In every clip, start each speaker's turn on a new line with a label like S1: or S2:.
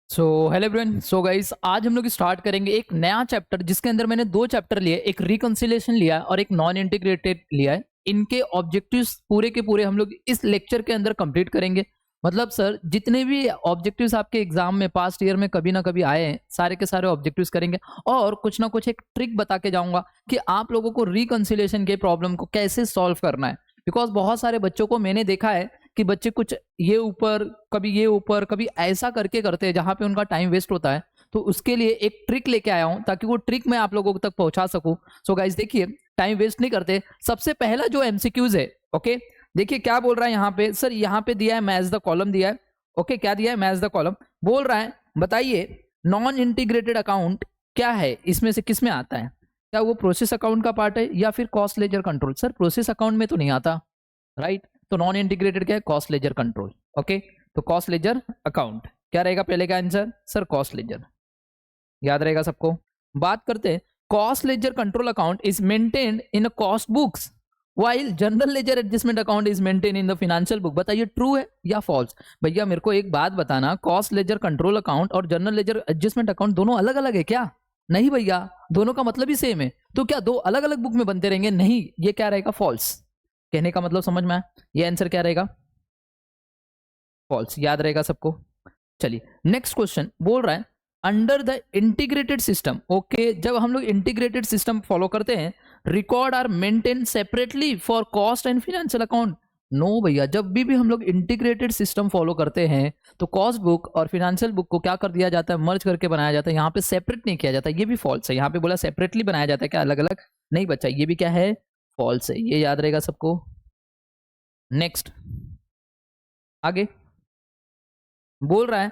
S1: So hello everyone. So guys, आज हम लोग स्टार्ट करेंगे एक नया चैप्टर जिसके अंदर मैंने दो चैप्टर लिए, एक रिकंसिलिएशन लिया है और एक नॉन इंटीग्रेटेड लिया है। इनके ऑब्जेक्टिव्स पूरे के पूरे हम लोग इस लेक्चर के अंदर कंप्लीट करेंगे। मतलब सर, जितने भी ऑब्जेक्टिव्स आपके एग्जाम में पास्ट ईयर में कभी ना कभी आए हैं, सारे के सारे ऑब्जेक्टिव्स करेंगे और कुछ ना कुछ एक ट्रिक बता के जाऊंगा कि आप लोगों को रिकंसिलिएशन के प्रॉब्लम को कैसे सॉल्व करना है। बिकॉज बहुत सारे बच्चों को मैंने देखा है कि बच्चे कुछ ये ऊपर कभी ऐसा करके करते हैं जहां पे उनका टाइम वेस्ट होता है। तो उसके लिए एक ट्रिक लेके आया हूं ताकि वो ट्रिक मैं आप लोगों तक पहुंचा सकूं। सो गाइस देखिए, टाइम वेस्ट नहीं करते। सबसे पहला जो एमसीक्यूज है, ओके, देखिए क्या बोल रहा है यहाँ पे। सर यहाँ पे दिया है मैच द कॉलम दिया है। ओके, क्या दिया है? Match the column. बोल रहा है बताइए नॉन इंटीग्रेटेड अकाउंट क्या है, इसमें से किस में आता है? क्या वो प्रोसेस अकाउंट का पार्ट है या फिर cost ledger control? Sir process account में तो नहीं आता, राइट? तो नॉन इंटीग्रेटेड क्या है? Cost ledger control. ओके, तो कॉस्ट लेजर अकाउंट क्या रहेगा पहले का आंसर? Sir cost ledger. याद रहेगा सबको? बात करते हैं, cost ledger control account is maintained in cost books while general ledger adjustment account is maintain in the financial book. बताइए ट्रू है या फॉल्स? भैया मेरे को एक बात बताना, कॉस्ट लेजर कंट्रोल अकाउंट और जनरल लेजर एडजस्टमेंट अकाउंट दोनों अलग अलग है क्या? नहीं भैया, दोनों का मतलब ही सेम है। तो क्या दो अलग अलग बुक में बनते रहेंगे? नहीं, ये क्या रहेगा? फॉल्स। कहने का मतलब समझ में आया? ये आंसर क्या रहेगा? फॉल्स। याद रहेगा सबको? चलिए नेक्स्ट क्वेश्चन बोल रहा है under the integrated system. Okay, जब हम लोग इंटीग्रेटेड सिस्टम फॉलो करते हैं, record are maintain separately for cost and financial account. No भैया, जब भी हम लोग इंटीग्रेटेड सिस्टम फॉलो करते हैं तो कॉस्ट बुक और फाइनेंशियल बुक को क्या कर दिया जाता है? मर्ज करके बनाया जाता है। यहाँ पे सेपरेट नहीं किया जाता, ये भी फॉल्स है। यहाँ पे बोला सेपरेटली बनाया जाता है, क्या अलग अलग? नहीं बच्चा, ये भी क्या है? फॉल्स है। ये याद रहेगा सबको? नेक्स्ट आगे बोल रहा है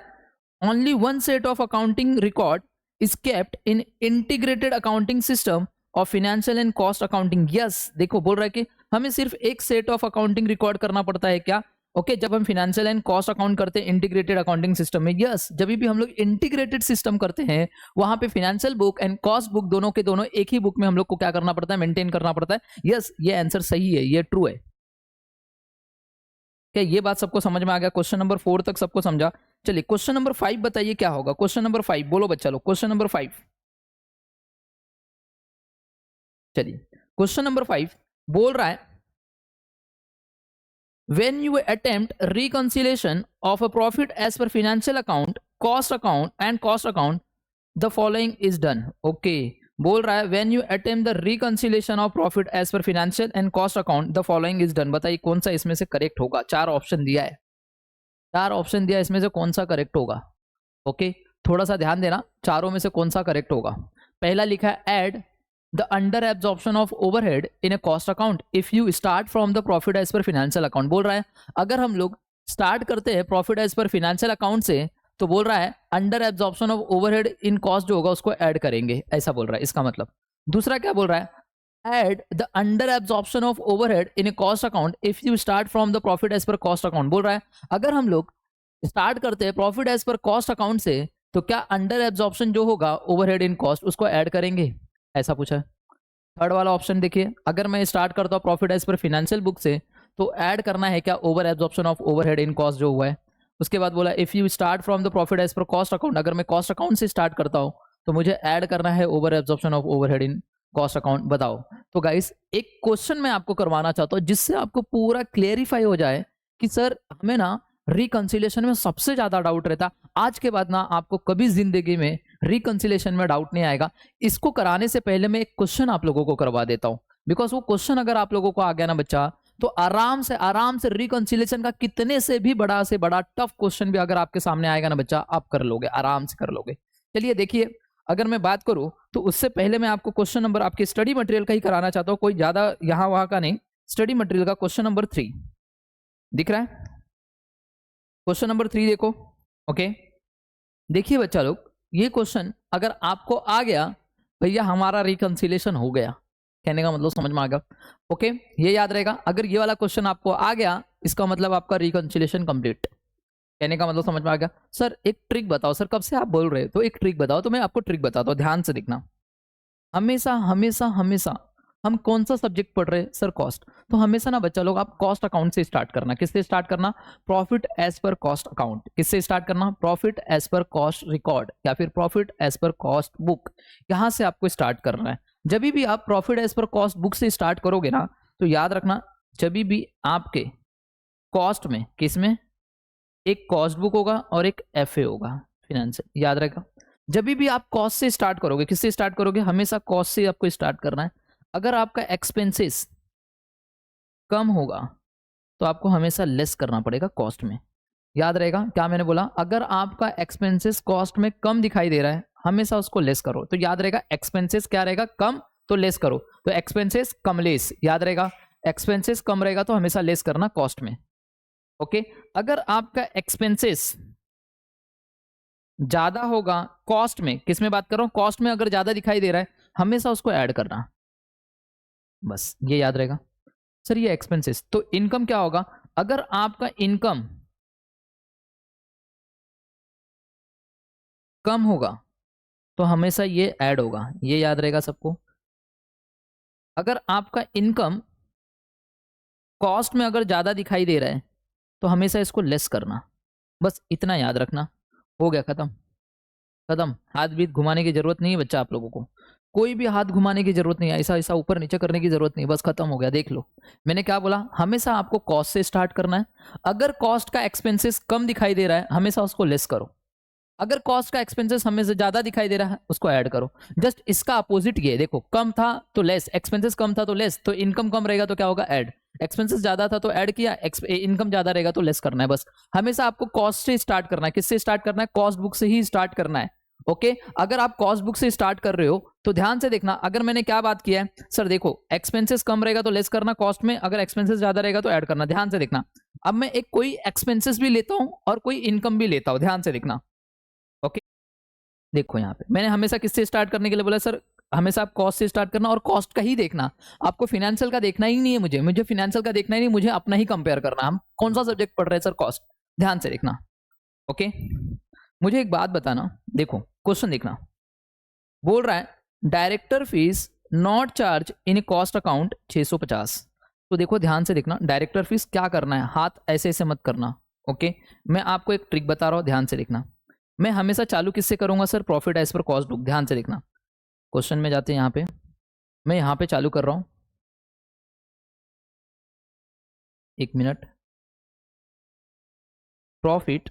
S1: only one set of accounting record is kept in integrated accounting system of financial and cost accounting. Yes, देखो बोल रहा है कि हमें सिर्फ एक सेट ऑफ अकाउंटिंग रिकॉर्ड करना पड़ता है क्या? ओके, जब हम फाइनेंशियल एंड कॉस्ट अकाउंट करते हैं इंटीग्रेटेड अकाउंटिंग सिस्टम में। यस, जब भी हम लोग इंटीग्रेटेड सिस्टम करते हैं वहां पे financial book and cost book दोनों के दोनों एक ही बुक में हम लोग को क्या करना पड़ता है? मेंटेन करना पड़ता है। यस, ये आंसर सही है, ये ट्रू है। क्या ये बात सबको समझ में आ गया? क्वेश्चन नंबर 4 तक सबको समझा? चलिए क्वेश्चन नंबर 5 बताइए क्या होगा। क्वेश्चन नंबर 5 बोलो बच्चा लोग, क्वेश्चन नंबर 5। चलिए क्वेश्चन नंबर 5 बोल रहा है when you attempt reconciliation of a profit as per financial account, cost account, the following is done. Okay, बोल रहा है when you attempt the reconciliation of profit as per financial and cost account, the following is done। बताइए कौन सा इसमें से correct होगा? चार ऑप्शन दिया है, चार ऑप्शन दिया, इसमें से कौन सा करेक्ट होगा? ओके, थोड़ा सा ध्यान देना, चारों में से कौन सा करेक्ट होगा? पहला लिखा है add the under absorption of overhead in a cost account if you start from the profit as per financial account. बोल रहा है अगर हम लोग स्टार्ट करते हैं profit as per financial account से तो बोल रहा है under absorption of overhead in cost जो होगा उसको ऐड करेंगे, ऐसा बोल रहा है। इसका मतलब दूसरा क्या बोल रहा है? add the under absorption of overhead in a cost account if you start from the profit as per cost account। बोल रहा है अगर हम लोग स्टार्ट करते हैं profit as per cost account से तो क्या अंडर एब्जॉर्प्शन जो होगा ओवरहेड इन कॉस्ट उसको ऐड करेंगे, ऐसा पूछा है। थर्ड वाला ऑप्शन देखिए, अगर मैं स्टार्ट करता हूँ profit as per financial book से तो ऐड करना है क्या? Over absorption of overhead in cost जो हुआ है। उसके बाद बोला if you start from the profit as per cost account, अगर मैं कॉस्ट अकाउंट से स्टार्ट करता हूँ तो मुझे ऐड करना है over absorption of overhead in cost account. बताओ। तो गाइस एक क्वेश्चन मैं आपको करवाना चाहता हूँ जिससे आपको पूरा क्लेरिफाई हो जाए कि सर हमें ना रिकंसिलिएशन में सबसे ज्यादा डाउट रहता। आज के बाद ना आपको कभी जिंदगी में रिकंसिलिएशन में डाउट नहीं आएगा। इसको कराने से पहले मैं एक क्वेश्चन आप लोगों को करवा देता हूं, बिकॉज वो क्वेश्चन अगर आप लोगों को आ गया ना बच्चा तो आराम से रिकंसिलिएशन का कितने से बड़ा टफ क्वेश्चन भी अगर आपके सामने आएगा ना बच्चा, आप कर लोगे, आराम से कर लोगे। चलिए देखिए, अगर मैं बात करूं तो उससे पहले मैं आपको क्वेश्चन नंबर आपके स्टडी मटेरियल का ही कराना चाहता हूं, कोई ज्यादा यहां वहां का नहीं। स्टडी मटेरियल का क्वेश्चन नंबर 3 दिख रहा है? क्वेश्चन नंबर 3 देखो। ओके, देखिए बच्चा लोग, ये क्वेश्चन अगर आपको आ गया भैया हमारा रिकंसिलिएशन हो गया, कहने का मतलब समझ में आ गया। ओके, ये याद रहेगा, अगर ये वाला क्वेश्चन आपको आ गया इसका मतलब आपका रिकंसिलिएशन कंप्लीट, कहने का मतलब समझ में आ गया। सर एक ट्रिक बताओ। सर कब से आप बोल रहे हो तो एक ट्रिक बताओ, तो मैं आपको ट्रिक बताता हूँ, ध्यान से देखना। हमेशा हमेशा हमेशा हम कौन सा सब्जेक्ट पढ़ रहे हैं सर? कॉस्ट। तो हमेशा ना बच्चा लोग आप कॉस्ट अकाउंट से स्टार्ट करना। किससे स्टार्ट करना? Profit as per cost account. किससे स्टार्ट करना? Profit as per cost record या फिर profit as per cost book. यहां से आपको स्टार्ट करना है। जब भी आप profit as per cost book से स्टार्ट करोगे ना, तो याद रखना जब भी आपके कॉस्ट में, किस में, एक कॉस्ट बुक होगा और एक एफए होगा, फिनेंशियल, याद रहेगा। जब भी आप कॉस्ट से स्टार्ट करोगे, किससे स्टार्ट करोगे? हमेशा कॉस्ट से आपको स्टार्ट करना है। अगर आपका एक्सपेंसेस कम होगा तो आपको हमेशा लेस करना पड़ेगा कॉस्ट में। याद रहेगा क्या मैंने बोला? अगर आपका एक्सपेंसेस कॉस्ट में कम दिखाई दे रहा है, हमेशा उसको लेस करो। तो याद रहेगा एक्सपेंसेस क्या रहेगा? कम, तो लेस करो। तो एक्सपेंसेस कम लेस, याद रहेगा एक्सपेंसेस कम रहेगा तो हमेशा लेस करना कॉस्ट में। ओके, अगर आपका एक्सपेंसेस ज्यादा होगा कॉस्ट में, किस में बात कर रहा हूं? कॉस्ट में अगर ज्यादा दिखाई दे रहा है, हमेशा उसको ऐड करना, बस ये याद रहेगा। सर ये एक्सपेंसेस, तो इनकम क्या होगा? अगर आपका इनकम कम होगा तो हमेशा ये ऐड होगा, ये याद रहेगा सबको। अगर आपका इनकम कॉस्ट में अगर ज्यादा दिखाई दे रहा है तो हमेशा इसको लेस करना, बस इतना याद रखना। हो गया, खत्म। खत्म। हाथ भी घुमाने की जरूरत नहीं है बच्चा, आप लोगों को कोई भी हाथ घुमाने की जरूरत नहीं है, ऐसा ऐसा ऊपर नीचे करने की जरूरत नहीं, बस खत्म हो गया। देख लो मैंने क्या बोला, हमेशा आपको कॉस्ट से स्टार्ट करना है। अगर कॉस्ट का एक्सपेंसेस कम दिखाई दे रहा है, हमेशा उसको लेस करो। अगर कॉस्ट का एक्सपेंसेस हमें से ज्यादा दिखाई दे रहा है, उसको ऐड करो। जस्ट इसका अपोजिट ये देखो, कम था तो लेस, एक्सपेंसेस कम था तो लेस। तो इनकम कम रहेगा तो क्या होगा? ऐड। एक्सपेंसेस ज्यादा था तो ऐड किया, इनकम ज्यादा रहेगा तो लेस करना है। बस हमेशा आपको कॉस्ट से स्टार्ट करना है। किससे स्टार्ट करना है? कॉस्ट बुक से ही स्टार्ट करना है। ओके, अगर आप कॉस्ट बुक से स्टार्ट कर रहे हो तो ध्यान से देखना, अगर मैंने क्या बात किया है सर, देखो एक्सपेंसेस कम रहेगा तो लेस करना कॉस्ट में, अगर एक्सपेंसेस ज्यादा रहेगा तो ऐड करना। ध्यान से देखना, अब मैं एक कोई एक्सपेंसेस भी लेता हूं और कोई इनकम भी लेता हूं, ध्यान से देखना। ओके, देखो यहाँ पे मैंने हमेशा किससे स्टार्ट करने के लिए बोला सर? हमेशा आप कॉस्ट से स्टार्ट करना और कॉस्ट का ही देखना। आपको फिनेंशियल का देखना ही नहीं है, मुझे फिनेंशियल का देखना ही नहीं, मुझे अपना ही कंपेयर करना। हम कौन सा सब्जेक्ट पढ़ रहे हैं सर? कॉस्ट। ध्यान से देखना। ओके, मुझे एक बात बताना, देखो क्वेश्चन देखना, बोल रहा है director fees not charge in cost account 650। तो देखो ध्यान से देखना, डायरेक्टर फीस क्या करना है, हाथ ऐसे ऐसे मत करना। ओके, मैं आपको एक ट्रिक बता रहा हूं, ध्यान से देखना। मैं हमेशा चालू किससे करूंगा sir? Profit as per cost book. ध्यान से देखना, क्वेश्चन में जाते हैं यहाँ पे, मैं यहाँ पे चालू कर रहा हूं, एक minute. Profit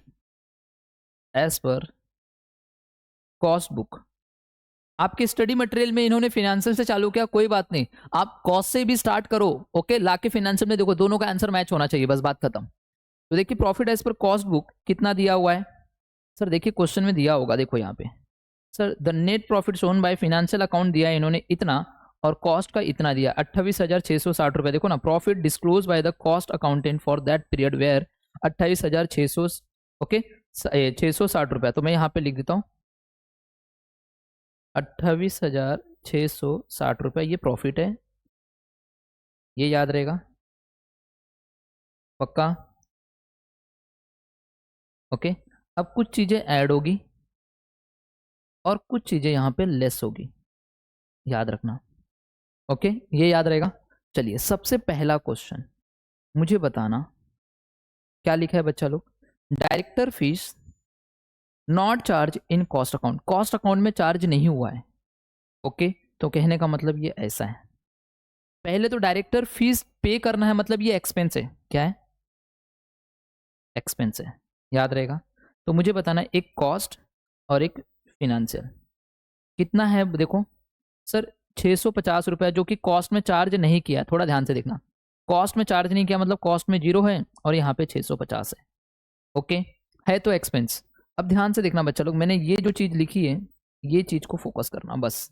S1: as per cost book, आपके स्टडी मटेरियल में इन्होंने फिनेंशियल से चालू किया, कोई बात नहीं, आप कॉस्ट से भी स्टार्ट करो। ओके, लाके फिनेंशियल में देखो, दोनों का आंसर मैच होना चाहिए, बस बात खत्म। तो देखिए profit as per cost book कितना दिया हुआ है सर? देखिए क्वेश्चन में दिया होगा, देखो यहाँ पे sir, the net profit shown by financial account दिया है इन्होंने इतना, और कॉस्ट का इतना दिया 28,660 रुपए। देखो ना, profit disclose by the cost accountant for that period were 28,600, okay 660 रुपया। तो मैं यहाँ पे लिख देता हूँ 28,660 रुपये, ये प्रॉफिट है, ये याद रहेगा पक्का। ओके, अब कुछ चीजें ऐड होगी और कुछ चीजें यहाँ पे लेस होगी, याद रखना। ओके, ये याद रहेगा। चलिए सबसे पहला क्वेश्चन मुझे बताना, क्या लिखा है बच्चा लोग? Director fees not charge in cost account, cost account में चार्ज नहीं हुआ है। ओके, तो कहने का मतलब ये ऐसा है, पहले तो डायरेक्टर फीस पे करना है, मतलब ये एक्सपेंस है। क्या है? एक्सपेंस है, याद रहेगा। तो मुझे बताना है एक कॉस्ट और एक फिनेंशियल, कितना है देखो सर, 650 रुपया, जो कि कॉस्ट में चार्ज नहीं किया। थोड़ा ध्यान से देखना, कॉस्ट में चार्ज नहीं किया मतलब कॉस्ट में 0 है और यहाँ पे 650 है। ओके, है तो एक्सपेंस। अब ध्यान से देखना बच्चा लोग, मैंने ये जो चीज लिखी है, ये चीज को फोकस करना, बस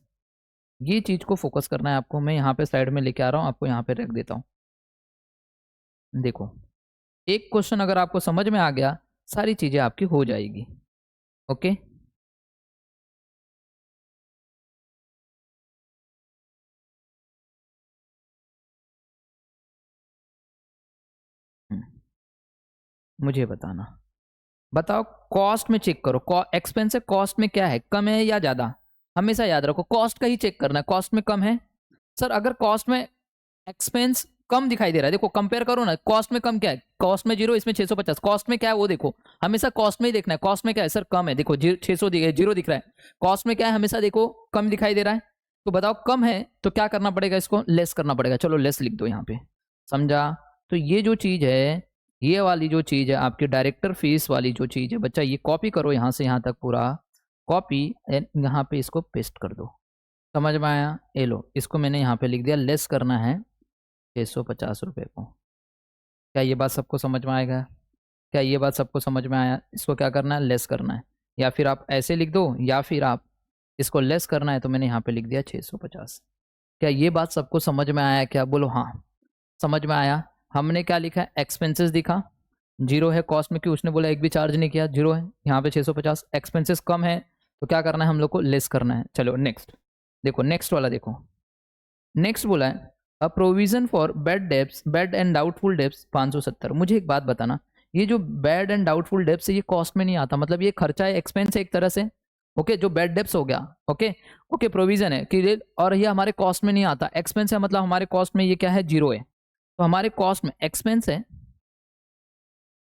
S1: ये चीज को फोकस करना है आपको। मैं यहाँ पे साइड में लेके आ रहा हूँ, आपको यहाँ पे रख देता हूँ। देखो, एक क्वेश्चन अगर आपको समझ में आ गया, सारी चीजें आपकी हो जाएगी। ओके, मुझे बताना, बताओ कॉस्ट में चेक करो, एक्सपेंस है, कॉस्ट में क्या है, कम है या ज्यादा? हमेशा याद रखो कॉस्ट का ही चेक करना है, कॉस्ट में कम है सर अगर कॉस्ट में एक्सपेंस कम दिखाई दे रहा है, देखो कंपेयर करो ना, कॉस्ट में कम क्या है, कॉस्ट में 0, इसमें 650, कॉस्ट में क्या है वो देखो, हमेशा कॉस्ट में ही देखना है, कॉस्ट में क्या है सर कम है, देखो 600 0 दिख रहा है, कॉस्ट में क्या है हमेशा देखो कम दिखाई दे रहा है, तो बताओ कम है तो क्या करना पड़ेगा, इसको लेस करना पड़ेगा, चलो लेस लिख दो यहाँ पे, समझा। तो ये जो चीज है, ये वाली जो चीज है आपकी डायरेक्टर फीस वाली जो चीज है बच्चा, ये कॉपी करो यहाँ से यहाँ तक पूरा कॉपी, एंड यहाँ पे इसको पेस्ट कर दो, समझ में आया, ये लो इसको मैंने यहाँ पे लिख दिया, लेस करना है 650 रुपये को। क्या ये बात सबको समझ में आएगा, क्या ये बात सबको समझ में आया, इसको क्या करना है लेस करना है, या फिर आप ऐसे लिख दो, या फिर आप इसको लेस करना है, तो मैंने यहाँ पे लिख दिया 650। क्या ये बात सबको समझ में आया, क्या बोलो हाँ समझ में आया। हमने क्या लिखा है, एक्सपेंसेस दिखा 0 है, कॉस्ट में क्यों उसने बोला एक भी चार्ज नहीं किया 0 है, यहाँ पे 650, एक्सपेंसेस कम है तो क्या करना है हम लोग को लेस करना है। चलो नेक्स्ट देखो, नेक्स्ट वाला देखो, नेक्स्ट बोला है a provision for bad debts, bad and doubtful debts 570। मुझे एक बात बताना, ये जो बैड एंड डाउटफुल डेब्ट्स है ये कॉस्ट में नहीं आता, मतलब ये खर्चा है, एक्सपेंस है एक तरह से, ओके जो बैड डेब्ट्स हो गया, ओके ओके प्रोविजन है कि, और ये हमारे कॉस्ट में नहीं आता, एक्सपेंस है मतलब हमारे कॉस्ट में ये क्या है 0 है, तो हमारे कॉस्ट में एक्सपेंस है,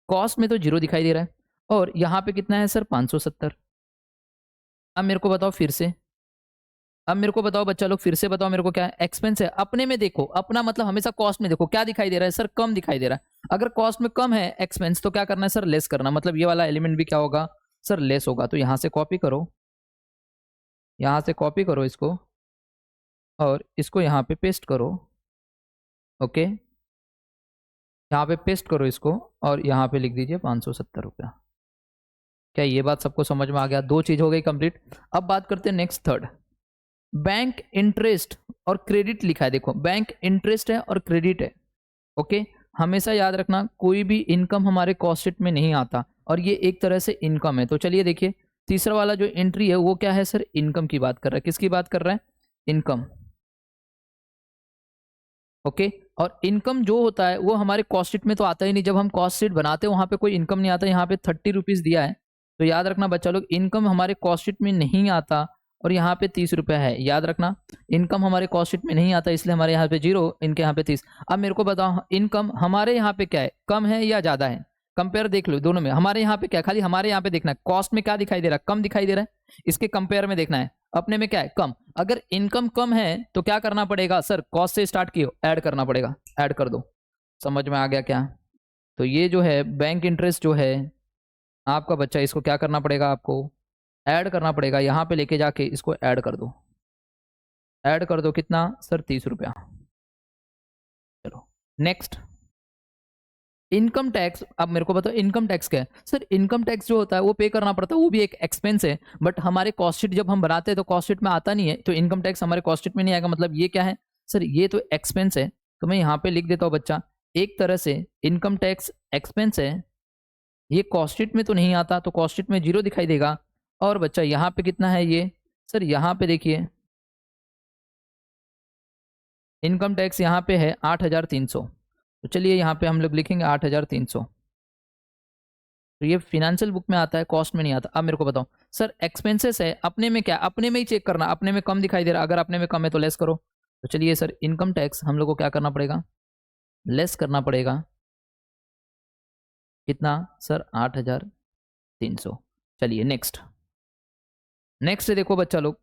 S1: कॉस्ट में तो 0 दिखाई दे रहा है, और यहाँ पे कितना है सर 570। अब मेरे को बताओ फिर से, अब मेरे को बताओ बच्चा लोग फिर से बताओ मेरे को क्या है, एक्सपेंस है, अपने में देखो, अपना मतलब हमेशा कॉस्ट में देखो क्या दिखाई दे रहा है सर कम दिखाई दे रहा है, अगर कॉस्ट में कम है एक्सपेंस तो क्या करना है सर लेस करना, मतलब ये वाला एलिमेंट भी क्या होगा सर लेस होगा। तो यहां से कॉपी करो, यहां से कॉपी करो इसको, और इसको यहाँ पे पेस्ट करो, ओके यहाँ पे पेस्ट करो इसको, और यहाँ पे लिख दीजिए 570 रुपया। क्या ये बात सबको समझ में आ गया, दो चीज हो गई कंप्लीट। अब बात करते हैं नेक्स्ट थर्ड, बैंक इंटरेस्ट और क्रेडिट लिखा है, देखो बैंक इंटरेस्ट है और क्रेडिट है, ओके हमेशा याद रखना कोई भी इनकम हमारे कॉस्ट शीट में नहीं आता, और ये एक तरह से इनकम है। तो चलिए देखिए तीसरा वाला जो एंट्री है वो क्या है सर, इनकम की बात कर रहा है, किसकी बात कर रहा है, इनकम, ओके और इनकम जो होता है वो हमारे कॉस्ट शीट में तो आता ही नहीं, जब हम कॉस्ट शीट बनाते हैं वहां पे कोई इनकम नहीं आता, यहाँ पे 30 रुपीज दिया है, तो याद रखना बच्चा लोग इनकम हमारे कॉस्ट शीट में नहीं आता, और यहाँ पे 30 रुपया है, याद रखना इनकम हमारे कॉस्ट शीट में नहीं आता, इसलिए हमारे यहाँ पे 0, इनके यहाँ पे 30। अब मेरे को बताओ इनकम हमारे यहाँ पे क्या है, कम है या ज्यादा है, कंपेयर देख लो दोनों में, हमारे यहाँ पे क्या, खाली हमारे यहाँ पे देखना है कॉस्ट में क्या दिखाई दे रहा है, कम दिखाई दे रहा है, इसके कंपेयर में देखना है अपने में क्या है कम। अगर इनकम कम है तो क्या करना पड़ेगा सर, कॉस्ट से स्टार्ट किए ऐड करना पड़ेगा, ऐड कर दो, समझ में आ गया क्या। तो ये जो है बैंक इंटरेस्ट जो है आपका बच्चा, इसको क्या करना पड़ेगा आपको, ऐड करना पड़ेगा, यहाँ पे लेके जाके इसको ऐड कर दो, ऐड कर दो कितना सर 30 रुपया। चलो नेक्स्ट, इनकम टैक्स। अब मेरे को बताओ इनकम टैक्स क्या है सर, इनकम टैक्स जो होता है वो पे करना पड़ता है, वो भी एक एक्सपेंस है, बट हमारे कॉस्ट शीट जब हम बनाते हैं तो कॉस्ट शीट में आता नहीं है, तो इनकम टैक्स हमारे कॉस्ट शीट में नहीं आएगा, मतलब ये क्या है सर, ये तो एक्सपेंस है। तो मैं यहाँ पे लिख देता हूँ बच्चा, एक तरह से इनकम टैक्स एक्सपेंस है, ये कॉस्ट शीट में तो नहीं आता, तो कॉस्ट शीट में 0 दिखाई देगा, और बच्चा यहाँ पे कितना है ये सर, यहाँ पे देखिए इनकम टैक्स यहाँ पे है 8,300, तो चलिए यहाँ पे हम लोग लिखेंगे 8,300, तो ये फिनेंशियल बुक में आता है, कॉस्ट में नहीं आता। अब मेरे को बताओ सर एक्सपेंसेस है, अपने में क्या, अपने में ही चेक करना, अपने में कम दिखाई दे रहा, अगर अपने में कम है तो लेस करो। तो चलिए सर इनकम टैक्स हम लोग को क्या करना पड़ेगा, लेस करना पड़ेगा, कितना सर 8,300। चलिए नेक्स्ट, नेक्स्ट देखो बच्चा लोग,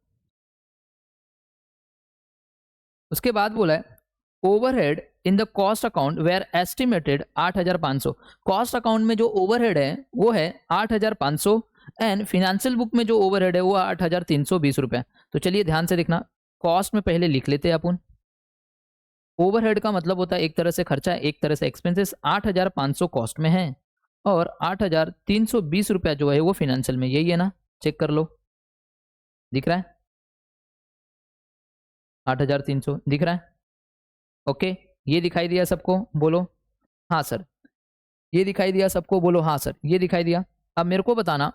S1: उसके बाद बोला है overhead in the cost account were estimated 8,500, cost account में जो ओवरहेड है वो है 8,500, एंड फिनेंशियल बुक में जो ओवरहेड है वो 8,320 रुपए। तो चलिए ध्यान से देखना, कॉस्ट में पहले लिख लेते हैं अपन, ओवरहेड का मतलब होता है एक तरह से खर्चा, एक तरह से एक्सपेंसेस, 8,500 कॉस्ट में है, और 8,320 रुपया जो है वो फिनेंशियल में, यही है ना, चेक कर लो, दिख रहा है 8,300 दिख रहा है, ओके ये दिखाई दिया सबको, बोलो हाँ सर, ये दिखाई दिया सबको, बोलो हाँ सर ये दिखाई दिया। अब मेरे को बताना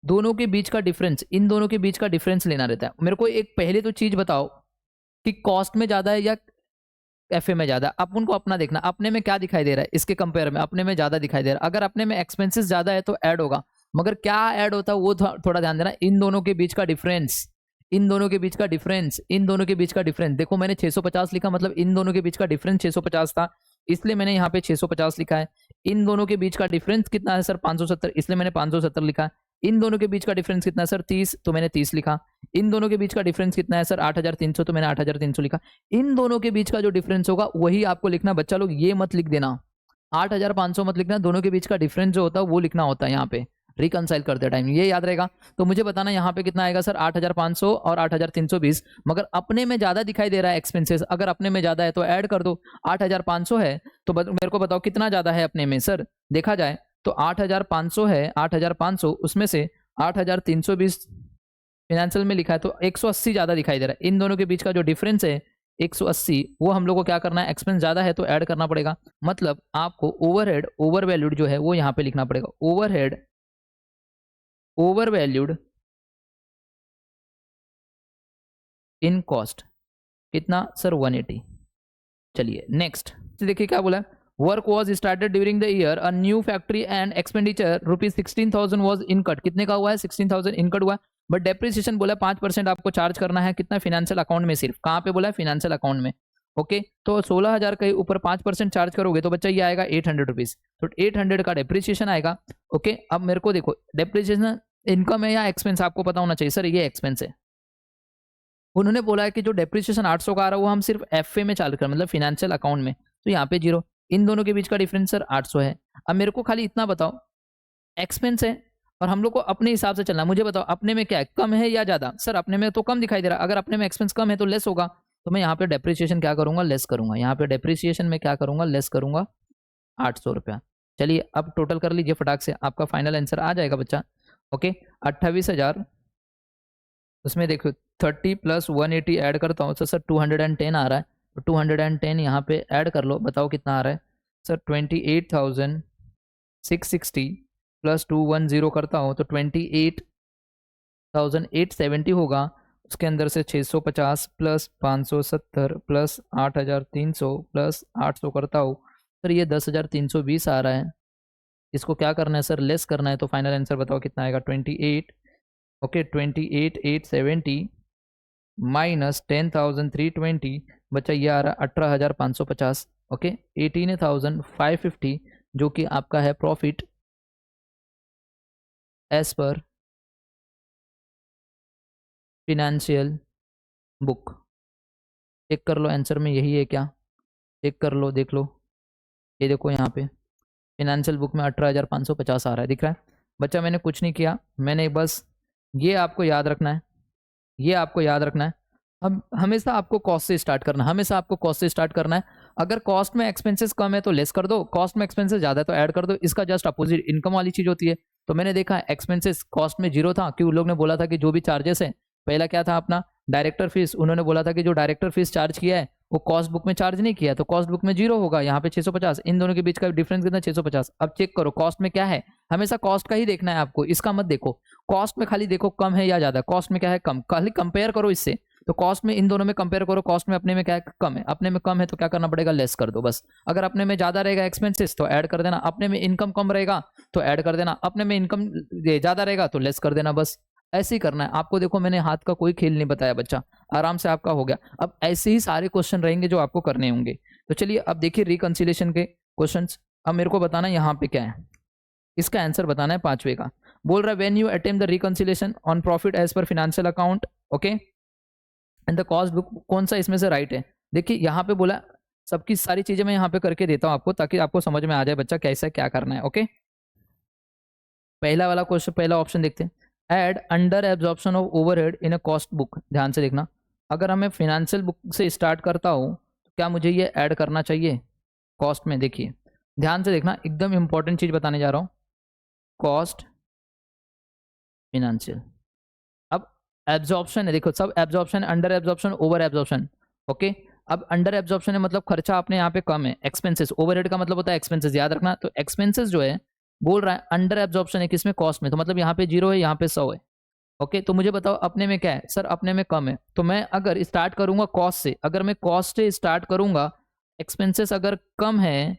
S1: दोनों के बीच का डिफरेंस, इन दोनों के बीच का डिफरेंस लेना रहता है मेरे को। एक पहले तो चीज बताओ कि कॉस्ट में ज्यादा है या एफए में ज्यादा, अपन को अपना देखना, अपने में क्या दिखाई दे रहा है, इसके कंपेयर में अपने में ज्यादा दिखाई दे रहा है, अगर अपने में एक्सपेंसेस ज्यादा है तो ऐड होगा, मगर क्या ऐड होता है वो थोड़ा ध्यान देना, इन दोनों के बीच का डिफरेंस, इन दोनों के बीच का डिफरेंस, इन दोनों के बीच का डिफरेंस देखो, मैंने 650 लिखा, मतलब इन दोनों के बीच का डिफरेंस 650 था, इसलिए मैंने यहाँ पे 650 लिखा है। इन दोनों के बीच का डिफरेंस कितना है सर 570, इसलिए मैंने 570 लिखा। इन दोनों के बीच का डिफरेंस कितना है सर 30, तो मैंने 30 लिखा। इन दोनों के बीच का डिफरेंस कितना है सर 8300, तो मैंने 8300 लिखा। इन दोनों के बीच का जो डिफरेंस होगा वही आपको लिखना। बच्चा लोग ये मत लिख देना 8500 मत लिखना, दोनों के बीच का डिफरेंस जो होता है वो लिखना होता है यहाँ पे रिकनसाइल करते टाइम, ये याद रहेगा। तो मुझे बताना यहाँ पे कितना आएगा सर 8500 और 8320, मगर अपने में ज्यादा दिखाई दे रहा है एक्सपेंसेस, अगर अपने में ज्यादा है तो ऐड कर दो। 8500 है तो मेरे को बताओ कितना ज्यादा है अपने में सर, देखा जाए तो 8500 है, 8500 उसमें से 8320 फिनेंशियल में लिखा है तो 180 ज्यादा दिखाई दे रहा है। इन दोनों के बीच का जो डिफरेंस है 180, वो हम लोग को क्या करना है, एक्सपेंस ज्यादा है तो ऐड करना पड़ेगा। मतलब आपको ओवरहेड ओवर वैल्यूड जो है वो यहाँ पे लिखना पड़ेगा, overhead over valued in cost, कितना सर 180। चलिए नेक्स्ट देखिए क्या बोला, work was started during the year, a new factory and expenditure rupees 16,000 was incurred, कितने का हुआ है 16,000 इनकट हुआ, बट डेप्रिसिएशन बोला 5% आपको चार्ज करना है, कितना फिनेंशियल अकाउंट में, सिर्फ कहाँ पे बोला है फिनेंशियल अकाउंट में। ओके तो 16,000 के ऊपर 5% चार्ज करोगे तो बच्चा ये आएगा 800 रुपीज, तो 800 का डेप्रिसिएशन आएगा। ओके अब मेरे को देखो डेप्रिसिएशन इनकम है या एक्सपेंस, आपको पता होना चाहिए सर ये एक्सपेंस है। उन्होंने बोला है कि जो डेप्रिसिएशन 800 का आ रहा है वो हम सिर्फ एफए में चालू कर, मतलब फिनेंशियल अकाउंट में, तो यहाँ पे 0। इन दोनों के बीच का डिफरेंस सर 800 है। अब मेरे को खाली इतना बताओ, एक्सपेंस है और हम लोग को अपने हिसाब से चलना है, मुझे बताओ अपने में क्या है, कम है या ज्यादा, सर अपने में तो कम दिखाई दे रहा है, अगर अपने में एक्सपेंस कम है तो लेस होगा, तो मैं यहाँ पे डेप्रिसिएशन क्या करूंगा, लेस करूंगा, यहाँ पे डेप्रिसिएशन में क्या करूंगा, लेस करूंगा 800 रुपया। चलिए अब टोटल कर लीजिए फटाक से, आपका फाइनल आंसर आ जाएगा बच्चा। ओके 28,000, उसमें देखो 30 प्लस 180 ऐड करता हूँ तो सर 210 आ रहा है, तो 210 यहाँ पे ऐड कर लो, बताओ कितना आ रहा है सर 28,660 प्लस 210 करता हूँ तो 28,870 होगा। उसके अंदर से 650 प्लस 570 प्लस 8,300 प्लस 800 करता हूँ सर, ये 10,320 आ रहा है। इसको क्या करना है सर, लेस करना है, तो फाइनल आंसर बताओ कितना आएगा 28। ओके 28,870 माइनस 10,320, बच्चा ये आ रहा है 18,550। ओके 18,550 जो कि आपका है profit as per financial book. Check कर लो आंसर में यही है क्या, चेक कर लो, देख लो, ये देखो यहाँ पे फिनेंशियल बुक में 18,550 आ रहा है, दिख रहा है बच्चा। मैंने कुछ नहीं किया, मैंने बस ये आपको याद रखना है, ये आपको याद रखना है, हम हमेशा आपको कॉस्ट से स्टार्ट करना है, हमेशा आपको कॉस्ट से स्टार्ट करना है। अगर कॉस्ट में एक्सपेंसेस कम है तो लेस कर दो, कॉस्ट में एक्सपेंसेस ज्यादा है तो ऐड कर दो, इसका जस्ट अपोजिट इनकम वाली चीज होती है। तो मैंने देखा एक्सपेंसेस कॉस्ट में 0 था, क्योंकि उन लोग ने बोला था कि जो भी चार्जेस है, पहला क्या था अपना डायरेक्टर फीस, उन्होंने बोला था कि जो डायरेक्टर फीस चार्ज किया है वो कॉस्ट बुक में चार्ज नहीं किया, तो कॉस्ट बुक में 0 होगा, यहाँ पे 650, इन दोनों के बीच का डिफरेंस कितना 650। अब चेक करो कॉस्ट में क्या है, हमेशा कॉस्ट का ही देखना है आपको, इसका मत देखो कॉस्ट में खाली देखो कम है या ज्यादा, कॉस्ट में क्या है कम, खाली कंपेयर करो इससे, तो कॉस्ट में इन दोनों में कंपेयर करो, कॉस्ट में अपने में क्या है कम है, अपने में कम है तो क्या करना पड़ेगा, लेस कर दो बस। अगर अपने में ज्यादा रहेगा एक्सपेंसेस तो ऐड कर देना, अपने में इनकम कम रहेगा तो ऐड कर देना, अपने में इनकम ज्यादा रहेगा तो लेस कर देना, बस ऐसे ही करना है आपको। देखो मैंने हाथ का कोई खेल नहीं बताया बच्चा, आराम से आपका हो गया। अब ऐसे ही सारे क्वेश्चन रहेंगे जो आपको करने होंगे। तो चलिए अब देखिए रिकंसिलेशन के क्वेश्चंस। अब मेरे को बताना यहाँ पे क्या है, इसका आंसर बताना है 5वें का। बोल रहा है when you attempt the reconciliation on profit as per financial account, okay and the cost book, कौन सा इसमें से राइट है। देखिए यहाँ पे बोला सबकी सारी चीजें मैं यहाँ पे करके देता हूँ आपको, ताकि आपको समझ में आ जाए बच्चा कैसे क्या करना है। ओके पहला वाला क्वेश्चन, पहला ऑप्शन देखते हैं, add under absorption of overhead in a cost book. ध्यान से देखना, अगर हमें फिनेंशियल बुक से स्टार्ट करता हूँ तो क्या मुझे ये ऐड करना चाहिए कॉस्ट में। देखिए ध्यान से देखना, एकदम इंपॉर्टेंट चीज बताने जा रहा हूँ, कॉस्ट फिनेंशियल। अब एब्जॉर्प्शन है, देखो सब absorption, under absorption, over absorption. Okay अब अंडर एब्जॉर्प्शन है मतलब खर्चा अपने यहाँ पे कम है, एक्सपेंसेस, ओवरहेड का मतलब होता है एक्सपेंसेस, याद रखना। तो एक्सपेंसेस जो है बोल रहा है अंडर एब्जॉर्प्शन है किसमें, कॉस्ट में, तो मतलब यहाँ पे 0 है, यहाँ पे 100 है। ओके तो मुझे बताओ अपने में क्या है, सर अपने में कम है, तो मैं अगर स्टार्ट करूंगा कॉस्ट से, अगर मैं कॉस्ट से स्टार्ट करूंगा, एक्सपेंसेस अगर कम है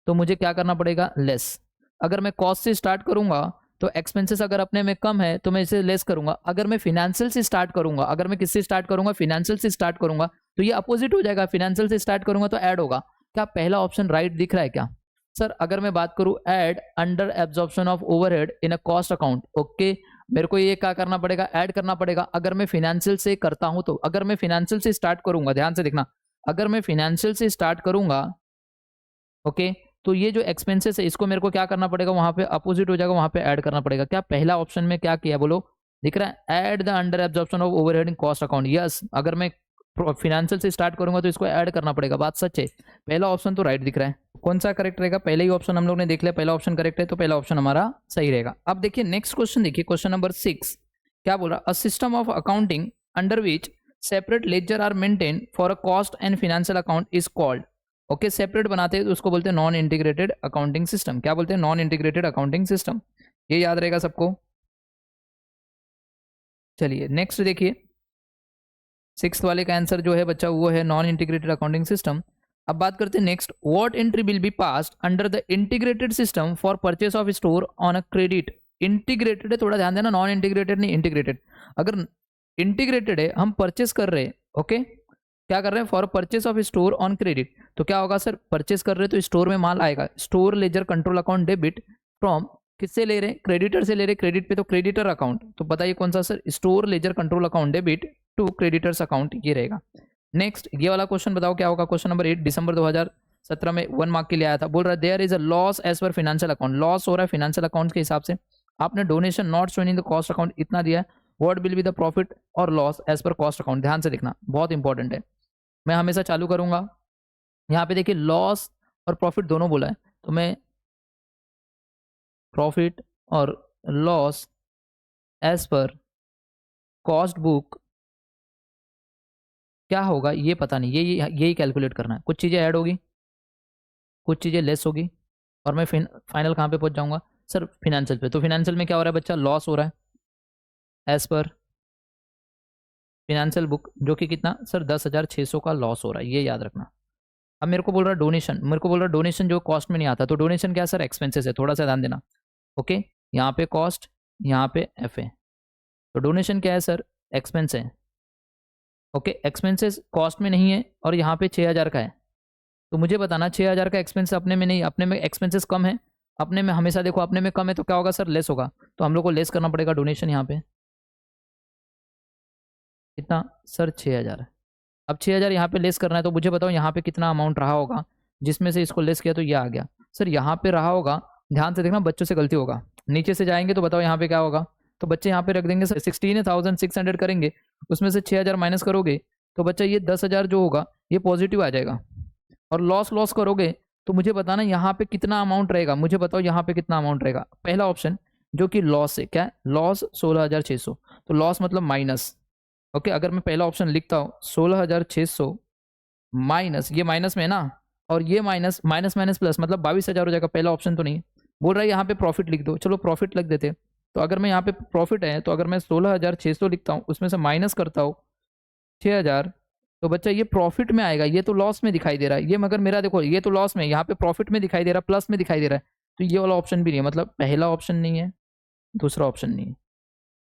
S1: तो मुझे क्या करना पड़ेगा, लेस। अगर मैं कॉस्ट से स्टार्ट करूंगा तो एक्सपेंसेस अगर अपने में कम है तो मैं इसे लेस करूंगा। अगर मैं फिनेंशियल से स्टार्ट करूंगा, अगर मैं किससे स्टार्ट करूंगा, फिनेंशियल से स्टार्ट करूंगा, तो ये अपोजिट हो जाएगा। फिनेंशियल से स्टार्ट करूंगा तो ऐड होगा। क्या पहला ऑप्शन राइट दिख रहा है क्या? सर अगर मैं बात करूं add under absorption of overhead in a cost account, okay, मेरे को ये क्या करना पड़ेगा, ऐड करना पड़ेगा। अगर मैं फिनेंशियल से करता हूं तो, अगर मैं फिनेंशियल से स्टार्ट करूंगा, ध्यान से देखना, अगर मैं फिनेंशियल से स्टार्ट करूंगा, ओके, तो ये जो एक्सपेंसेस है इसको मेरे को क्या करना पड़ेगा, वहां पे अपोजिट हो जाएगा, वहां पे ऐड करना पड़ेगा। क्या पहला ऑप्शन में क्या किया बोलो, दिख रहा है, add the under absorption of overhead in cost account. Yes, अगर मैं फिनेंशियल से स्टार्ट करूंगा तो इसको ऐड करना पड़ेगा, बात सच है। पहला ऑप्शन तो राइट दिख रहा है। कौन सा करेक्ट रहेगा? पहले ही ऑप्शन हम लोग ने देख लिया, पहला ऑप्शन करेक्ट है, तो पहला ऑप्शन हमारा सही रहेगा। अब देखिए नेक्स्ट क्वेश्चन, देखिए क्वेश्चन नंबर 6 क्या बोल रहा है, a system of accounting under which separate ledger are maintain for a cost and financial account is called, okay, separate बनाते हैं तो उसको बोलते हैं नॉन इंटीग्रेटेड अकाउंटिंग सिस्टम। क्या बोलते हैं? Non integrated accounting system. ये याद रहेगा सबको। चलिए नेक्स्ट देखिए, 6th वाले का आंसर जो है बच्चा वो है नॉन इंटीग्रेटेड अकाउंटिंग सिस्टम। अब बात करते हैं next, what entry will be passed under the integrated system for purchase of store on a credit. Integrated है, थोड़ा ध्यान देना, नॉन इंटीग्रेटेड नहीं, इंटीग्रेटेड। अगर इंटीग्रेटेड है, हम परचेस कर रहे हैं, ओके, क्या कर रहे हैं, for purchase of store on credit, तो क्या होगा सर, परचेस कर रहे हैं तो स्टोर में माल आएगा, store ledger control account debit from, किससे ले रहे हैं, क्रेडिटर से ले रहे हैं, क्रेडिट पे तो क्रेडिटर अकाउंट, तो बताइए कौन सा sir, store ledger control account debit to creditors account, ये रहेगा। नेक्स्ट ये वाला क्वेश्चन बताओ क्या होगा, क्वेश्चन नंबर 8 दिसंबर 2017 में 1 मार्क के लिए आया था। बोल रहा है there is a loss as per financial account, loss हो रहा है फाइनेंशियल अकाउंट के हिसाब से, आपने donation not shown in the cost account इतना दिया है, what will be the profit और loss as per cost account, ध्यान से देखना, बहुत इंपॉर्टेंट है। मैं हमेशा चालू करूंगा, यहाँ पे देखिए लॉस और प्रॉफिट दोनों बोला है, तो मैं प्रॉफिट और loss as per cost book क्या होगा ये पता नहीं, यही कैलकुलेट करना है। कुछ चीज़ें ऐड होगी, कुछ चीज़ें लेस होगी, और मैं फाइनल कहाँ पे पहुँच जाऊँगा सर, फिनेंशियल पे। तो फिनेंशियल में क्या हो रहा है बच्चा, लॉस हो रहा है एज पर फिनेंशियल बुक, जो कि कितना सर 10,600 का लॉस हो रहा है, ये याद रखना। अब मेरे को बोल रहा है डोनेशन, मेरे को बोल रहा है डोनेशन जो कॉस्ट में नहीं आता, तो डोनेशन क्या है सर, एक्सपेंसेस है, थोड़ा सा ध्यान देना, ओके, यहाँ पे कॉस्ट, यहाँ पे एफ है, तो डोनेशन क्या है सर, एक्सपेंस है, ओके, एक्सपेंसेस कॉस्ट में नहीं है, और यहाँ पे 6,000 का है, तो मुझे बताना 6,000 का एक्सपेंस अपने में नहीं, अपने में एक्सपेंसेस कम है, अपने में हमेशा देखो अपने में कम है, तो क्या होगा सर, लेस होगा, तो हम लोग को लेस करना पड़ेगा डोनेशन, यहाँ पे कितना सर 6,000 है। अब 6,000 यहाँ पे लेस करना है, तो मुझे बताओ यहाँ पे कितना अमाउंट रहा होगा, जिसमें से इसको लेस किया तो ये आ गया सर, यहाँ पे रहा होगा, ध्यान से देखना, बच्चों से गलती होगा, नीचे से जाएंगे तो बताओ यहाँ पे क्या होगा, तो बच्चे यहाँ पे रख देंगे सर 16,600 करेंगे, उसमें से 6,000 माइनस करोगे तो बच्चा ये 10,000 जो होगा ये पॉजिटिव आ जाएगा, और लॉस लॉस करोगे तो मुझे बताना यहाँ पे कितना अमाउंट रहेगा, मुझे बताओ यहाँ पे कितना अमाउंट रहेगा। पहला ऑप्शन जो कि लॉस है, क्या है, लॉस 16,600, तो लॉस मतलब माइनस, ओके, अगर मैं पहला ऑप्शन लिखता हूँ 16,600 माइनस, ये माइनस में है ना, और ये माइनस माइनस माइनस प्लस, मतलब 22,000 हो जाएगा, पहला ऑप्शन तो नहीं। बोल रहा है यहाँ पे प्रॉफिट लिख दो, चलो प्रॉफिट लिख देते, तो अगर मैं यहाँ पे प्रॉफिट है, तो अगर मैं 16,600 लिखता हूँ, उसमें से माइनस करता हूँ 6,000, तो बच्चा ये प्रॉफिट में आएगा, ये तो लॉस में दिखाई दे रहा है, ये मगर मेरा देखो ये तो लॉस में, यहाँ पे प्रॉफिट में दिखाई दे रहा है, प्लस में दिखाई दे रहा है, तो ये वाला ऑप्शन भी नहीं है, मतलब पहला ऑप्शन नहीं है, दूसरा ऑप्शन नहीं है।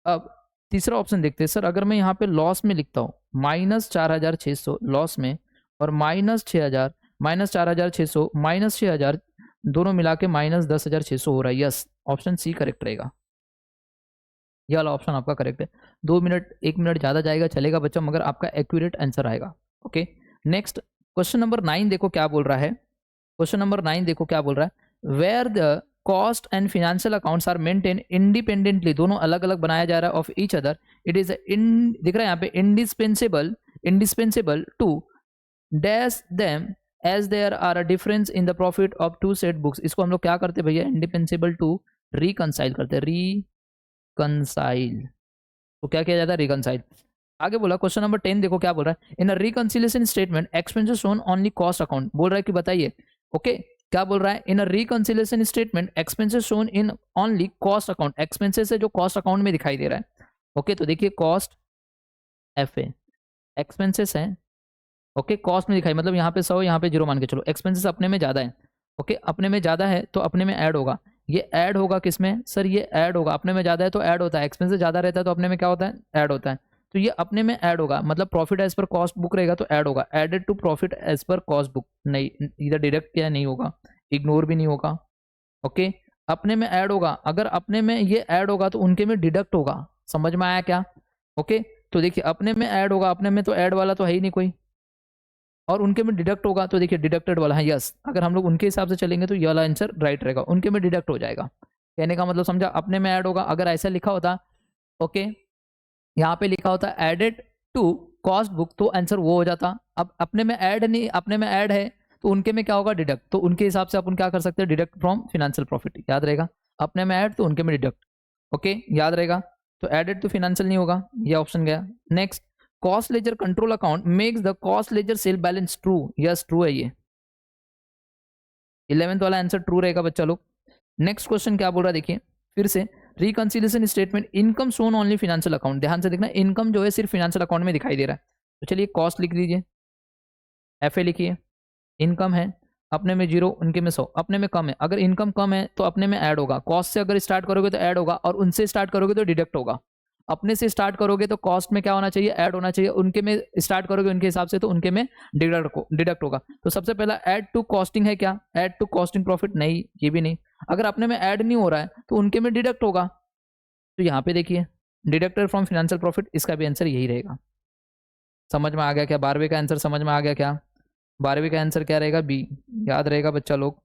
S1: अब तीसरा ऑप्शन देखते हैं सर, अगर मैं यहाँ पे लॉस में लिखता हूँ -4,600 लॉस में, और -6,000 -4,600 -6,000 दोनों मिला के -10,600 हो रहा है। यस, ऑप्शन सी करेक्ट रहेगा, ये वाला ऑप्शन आपका करेक्ट है। 2 मिनट 1 मिनट ज़्यादा जाएगा चलेगा बच्चा, मगर आपका एक्यूरेट आंसर आएगा। ओके, नेक्स्ट क्वेश्चन नंबर 9 देखो क्या बोल रहा है, क्वेश्चन नंबर 9 देखो क्या बोल रहा है, where the cost and financial accounts are maintain independently, दोनों अलग अलग बनाया जा रहा है of each other, it is in, दिख रहा है यहाँ पे, indispensable to dash them as there are a difference in the profit of two set books. इसको हम लोग क्या करते हैं भैया, इंडिस्पेंसेबल टू रिकनसाइल करते हैं, रिकनसाइल, तो क्या किया जाता है, रिकनसाइल। आगे बोला क्वेश्चन नंबर 10 देखो क्या बोल रहा है, in a reconciliation statement expenses shown only cost account, बोल रहा है कि बताइए, ओके, क्या बोल रहा है, in a reconciliation statement expenses shown in only cost account, expenses है जो कॉस्ट अकाउंट में दिखाई दे रहा है। ओके, तो देखिए कॉस्ट एफ ए, एक्सपेंसेस है, ओके, कॉस्ट में दिखाई, मतलब यहाँ पे 100 यहाँ पे 0 मान के चलो, एक्सपेंसेस अपने में ज़्यादा है, ओके, अपने में ज़्यादा है तो अपने में ऐड होगा, ये ऐड होगा किसमें सर, ये ऐड होगा, अपने में ज़्यादा है तो ऐड होता है, एक्सपेंसेस ज़्यादा रहता है तो अपने में क्या होता है, ऐड होता है। तो ये अपने में ऐड होगा, मतलब profit as per cost book रहेगा तो ऐड होगा, added to profit as per cost book, नहीं इधर डायरेक्ट क्या नहीं होगा, इग्नोर भी नहीं होगा। ओके, अपने में ऐड होगा, अगर अपने में ये ऐड होगा तो उनके में डिडक्ट होगा, समझ में आया क्या। ओके, तो देखिए अपने में ऐड होगा, अपने में तो ऐड वाला तो है ही नहीं कोई, और उनके में डिडक्ट होगा तो देखिए डिडक्टेड वाला है, यस, अगर हम लोग उनके हिसाब से चलेंगे तो ये वाला आंसर राइट रहेगा, उनके में डिडक्ट हो जाएगा। कहने का मतलब समझा, अपने में ऐड होगा, अगर ऐसा लिखा होता ओके यहाँ पे लिखा होता एडेड टू कॉस्ट बुक तो आंसर वो हो जाता। अब अपने में ऐड नहीं, अपने में ऐड है तो उनके में क्या होगा, डिडक्ट, तो उनके हिसाब से अपन क्या कर सकते हैं, डिडक्ट फ्रॉम फिनेंशियल प्रॉफिट, याद रहेगा, अपने में ऐड तो उनके में डिडक्ट। ओके, याद रहेगा, तो एडेड तो फिनेंशियल नहीं होगा, ये ऑप्शन गया। Next, cost ledger control account makes the cost ledger self balance true, yes true है ये, 11th वाला आंसर ट्रू रहेगा बच्चा लोग। नेक्स्ट क्वेश्चन क्या बोल रहा है देखिए फिर से, reconciliation statement income shown only financial account, ध्यान से देखना, इनकम जो है सिर्फ फिनेंशियल अकाउंट में दिखाई दे रहा है, तो चलिए कॉस्ट लिख दीजिए, एफ ए लिखिए, इनकम है अपने में 0, उनके में 100, अपने में कम है, अगर इनकम कम है तो अपने में ऐड होगा, कॉस्ट से अगर स्टार्ट करोगे तो ऐड होगा, और उनसे स्टार्ट करोगे तो डिडक्ट होगा, अपने से स्टार्ट करोगे तो कॉस्ट में क्या होना चाहिए, ऐड होना चाहिए, उनके में स्टार्ट करोगे उनके हिसाब से तो उनके में डिडक्ट होगा। तो सबसे पहला ऐड टू कॉस्टिंग है क्या, ऐड टू कॉस्टिंग प्रॉफिट, नहीं ये भी नहीं, अगर अपने में ऐड नहीं हो रहा है तो उनके में डिडक्ट होगा, तो यहाँ पे देखिए डिडक्टेड फ्रॉम फिनेंशियल प्रॉफिट, इसका भी आंसर यही रहेगा। समझ में आ गया क्या, 12वीं का आंसर समझ में आ गया क्या, 12वीं का आंसर क्या रहेगा, बी, याद रहेगा बच्चा लोग।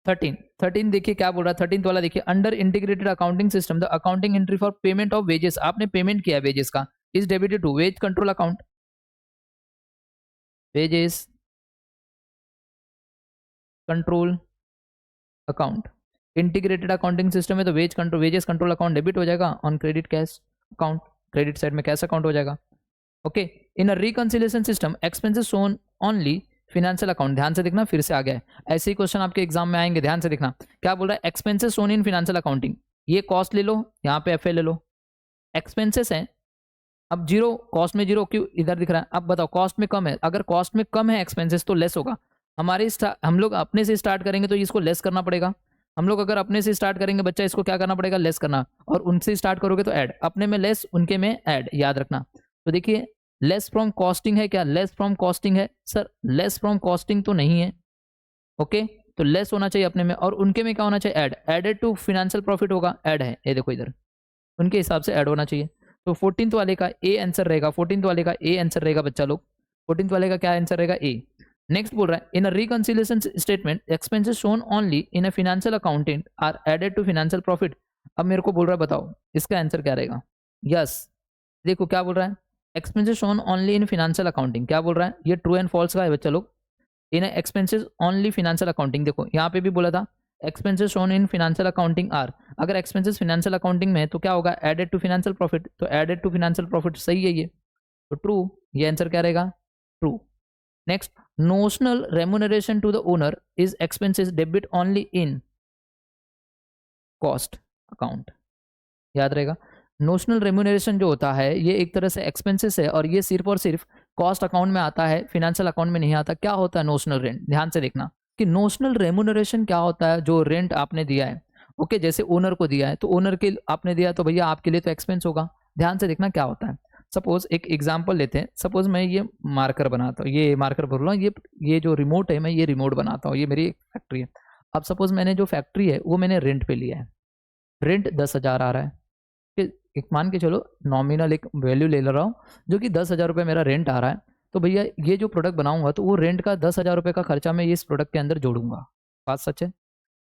S1: 13 देखिए क्या बोल रहा है, 13th वाला देखिए, under integrated accounting system the accounting entry for payment of wages, आपने पेमेंट किया है वेजेस का, is debited to wage control account, wages control account, integrated accounting system है तो वेजेस कंट्रोल अकाउंट डेबिट हो जाएगा, on credit cash account, credit side में cash account हो जाएगा। Okay, in a reconciliation system expenses shown only financial account, ध्यान से देखना फिर से आ गया है, ऐसे ही क्वेश्चन आपके एग्जाम में आएंगे, ध्यान से देखना क्या बोल रहा है, एक्सपेंसेस शोन इन फिनेंशियल अकाउंटिंग, ये कॉस्ट ले लो, यहाँ पे एफ ए ले लो, एक्सपेंसेस है, अब 0 कॉस्ट में 0 क्यों इधर दिख रहा है, अब बताओ कॉस्ट में कम है, अगर कॉस्ट में कम है एक्सपेंसेस तो लेस होगा, हम लोग अपने से स्टार्ट करेंगे तो इसको लेस करना पड़ेगा, हम लोग अगर अपने से स्टार्ट करेंगे बच्चा इसको क्या करना पड़ेगा, लेस करना, और उनसे स्टार्ट करोगे तो ऐड, अपने में लेस उनके में ऐड, याद रखना। तो देखिए लेस फ्रॉम कॉस्टिंग है क्या, लेस फ्रॉम कॉस्टिंग है सर, लेस फ्रॉम कॉस्टिंग तो नहीं है, ओके, तो लेस होना चाहिए अपने में, और उनके में क्या होना चाहिए, add, added to financial profit होगा, ऐड है, ये देखो इधर उनके हिसाब से ऐड होना चाहिए, तो 14th वाले का ए आंसर रहेगा, 14th वाले का ए आंसर रहेगा बच्चा लोग, 14th वाले का क्या आंसर रहेगा, ए। नेक्स्ट बोल रहा है, in a reconciliation statement expenses shown only in a financial accountant are added to financial profit, अब मेरे को बोल रहा है बताओ इसका आंसर क्या रहेगा, यस देखो क्या बोल रहा है, एक्सपेंसेस शोन ओनली इन फाइनेंशियल अकाउंटिंग, क्या बोल रहा है, ये ट्रू एंड फॉल्स का है बच्चा लोग, in expenses only financial accounting, देखो यहाँ पे भी बोला था expenses shown in financial accounting are, अगर एक्सपेंसेस फाइनेंशियल अकाउंटिंग में है तो क्या होगा, एडेड टू फाइनेंशियल प्रॉफिट, तो एडेड टू फाइनेंशियल प्रॉफिट सही है ये, तो ट्रू, ये आंसर क्या रहेगा, true. Next, notional remuneration to the owner is expenses debit only in cost account, याद रहेगा, नोशनल रेम्यूनरेशन जो होता है ये एक तरह से एक्सपेंसेस है, और ये सिर्फ और सिर्फ कॉस्ट अकाउंट में आता है, फिनेंशियल अकाउंट में नहीं आता। क्या होता है नोशनल रेंट, ध्यान से देखना कि नोशनल रेम्यूनरेशन क्या होता है, जो रेंट आपने दिया है, ओके, जैसे ओनर को दिया है तो ओनर के आपने दिया तो भैया आपके लिए तो एक्सपेंस होगा, ध्यान से देखना क्या होता है। सपोज एक एग्जाम्पल लेते हैं, सपोज मैं ये मार्कर बनाता हूँ, ये मार्कर बोल रहा हूँ, ये जो रिमोट है मैं ये रिमोट बनाता हूँ, ये मेरी एक फैक्ट्री है। अब सपोज मैंने जो फैक्ट्री है वो मैंने रेंट पे लिया है, रेंट 10,000 आ रहा है, एक मान के चलो नॉमिनल एक वैल्यू ले रहा हूँ जो कि 10,000 रुपये मेरा रेंट आ रहा है, तो भैया ये जो प्रोडक्ट बनाऊंगा तो वो रेंट का 10,000 रुपये का खर्चा मैं इस प्रोडक्ट के अंदर जोड़ूंगा, बात सच है,